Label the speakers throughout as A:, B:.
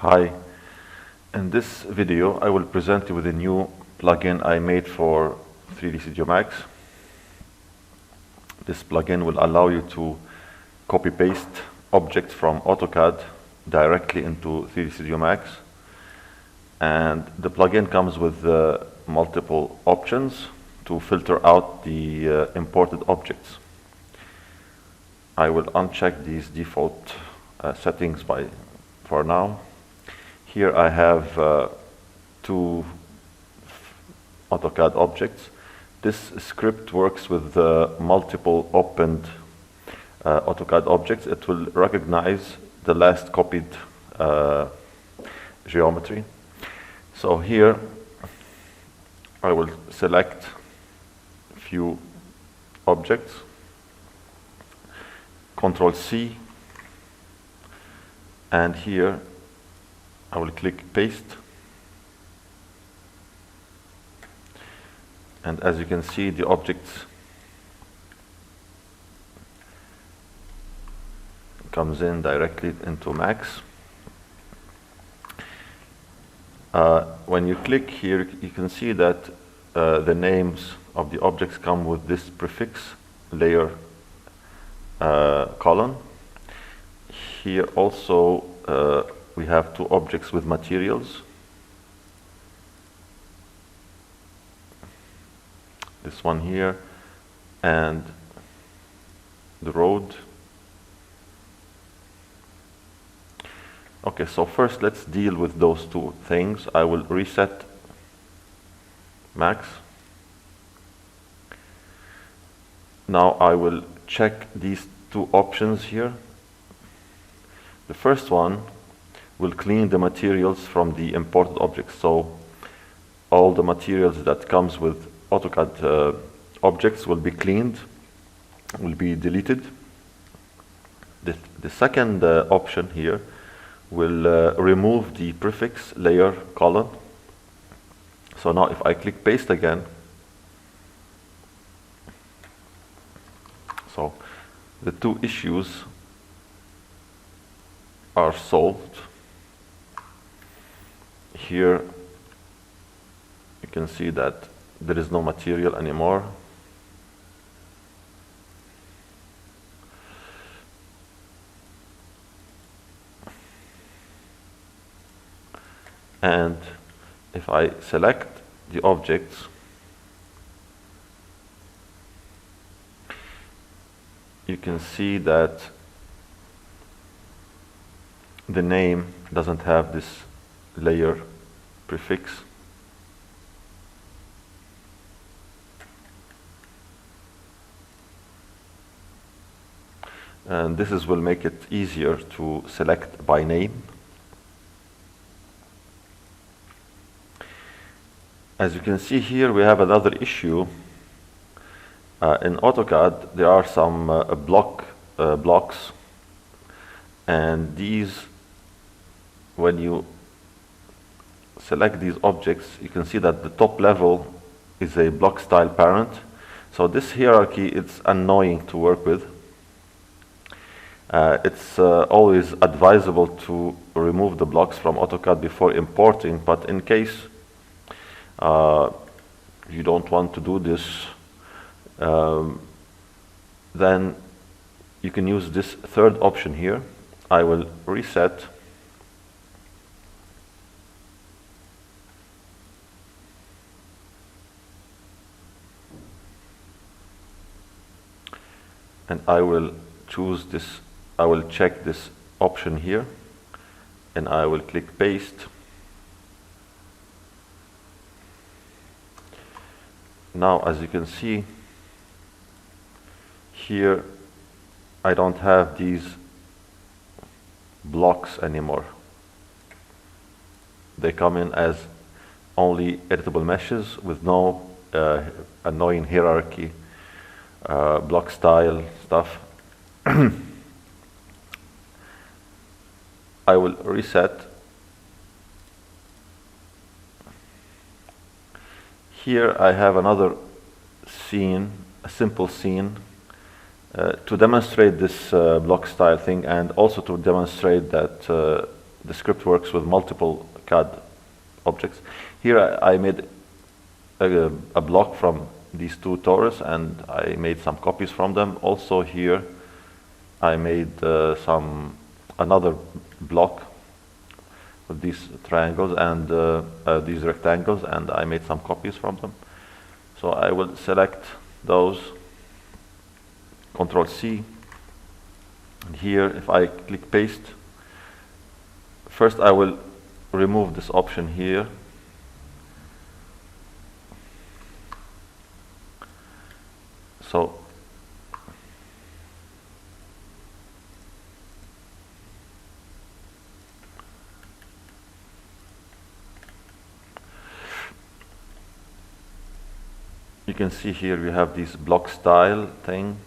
A: Hi, in this video I will present you with a new plugin I made for 3D Studio Max. This plugin will allow you to copy-paste objects from AutoCAD directly into 3D Studio Max, and the plugin comes with multiple options to filter out the imported objects. I will uncheck these default settings for now. Here I have two AutoCAD objects. This script works with multiple opened AutoCAD objects. It will recognize the last copied geometry. So here I will select a few objects, Control C, and here I will click paste, and as you can see, the objects comes in directly into Max. When you click here, you can see that the names of the objects come with this prefix layer column. Here also we have two objects with materials. This one here and the road. Okay, so first let's deal with those two things. I will reset Max. Now I will check these two options here. The first one will clean the materials from the imported objects. So all the materials that comes with AutoCAD objects will be cleaned, will be deleted. The second option here will remove the prefix layer column. So now if I click paste again, so the two issues are solved. Here you can see that there is no material anymore. And if I select the objects, you can see that the name doesn't have this layer prefix. And this will make it easier to select by name. As you can see here, we have another issue. In AutoCAD, there are some blocks, and these, when you select these objects, you can see that the top level is a block style parent. So this hierarchy, it's annoying to work with. It's always advisable to remove the blocks from AutoCAD before importing, but in case you don't want to do this, then you can use this third option here. I will reset. And I will choose this, I will check this option here, and I will click paste. Now, as you can see here, I don't have these blocks anymore. They come in as only editable meshes with no annoying hierarchy, block style stuff. I will reset. Here I have another scene, a simple scene, to demonstrate this block style thing, and also to demonstrate that the script works with multiple CAD objects. Here I made a block from these two torus, and I made some copies from them. Also here I made another block with these triangles and these rectangles, and I made some copies from them. So I will select those, Control C, and here if I click paste, first I will remove this option here. So you can see here we have this block style thing.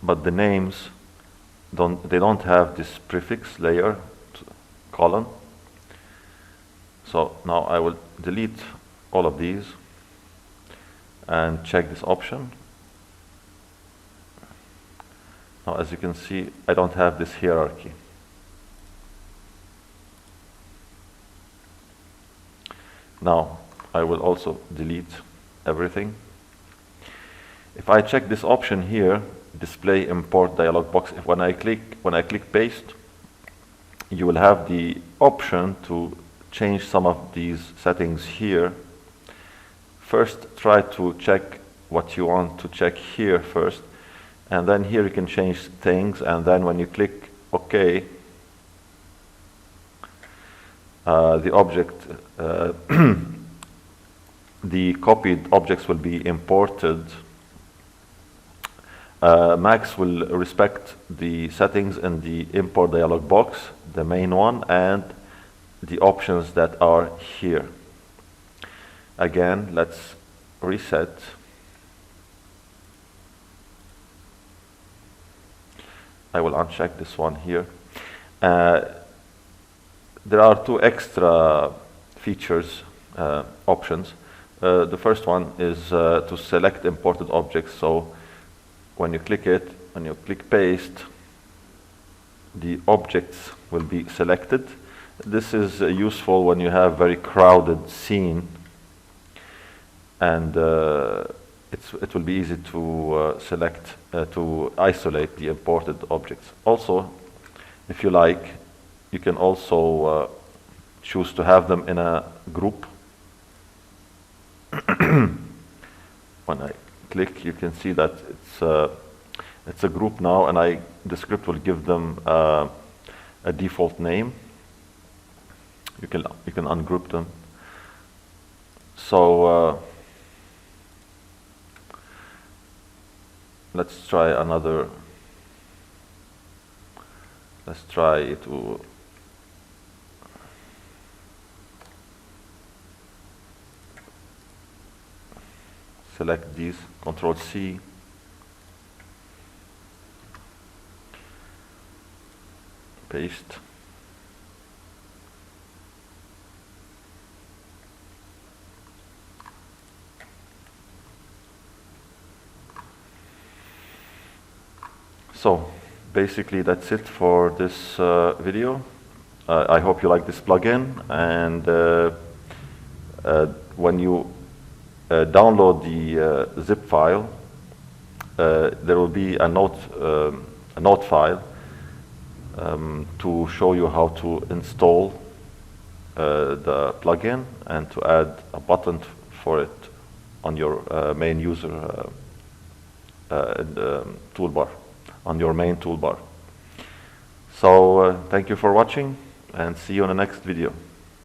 A: But the names don't have this prefix layer colon. So now I will delete all of these and check this option. Now as you can see, I don't have this hierarchy. Now I will also delete everything. If I check this option here, display import dialog box, when I click paste, you will have the option to change some of these settings here. First try to check what you want to check here first, and then here you can change things, and then when you click OK, the object the copied objects will be imported. Max will respect the settings in the import dialog box, the main one, and the options that are here. Again, let's reset. I will uncheck this one here. There are two extra features, options. The first one is to select imported objects. So when you click it, when you click paste, the objects will be selected. This is useful when you have very crowded scene, and it will be easy to select, to isolate the imported objects. Also, if you like, you can also choose to have them in a group. When I click, you can see that it's a group now, and the script will give them a default name. You can ungroup them. So let's try another. Let's try to select these, Control C, paste. So basically that's it for this video. I hope you like this plugin, and when you download the zip file, there will be a note file to show you how to install the plugin and to add a button for it on your main user toolbar, on your main toolbar. So thank you for watching, and see you in the next video.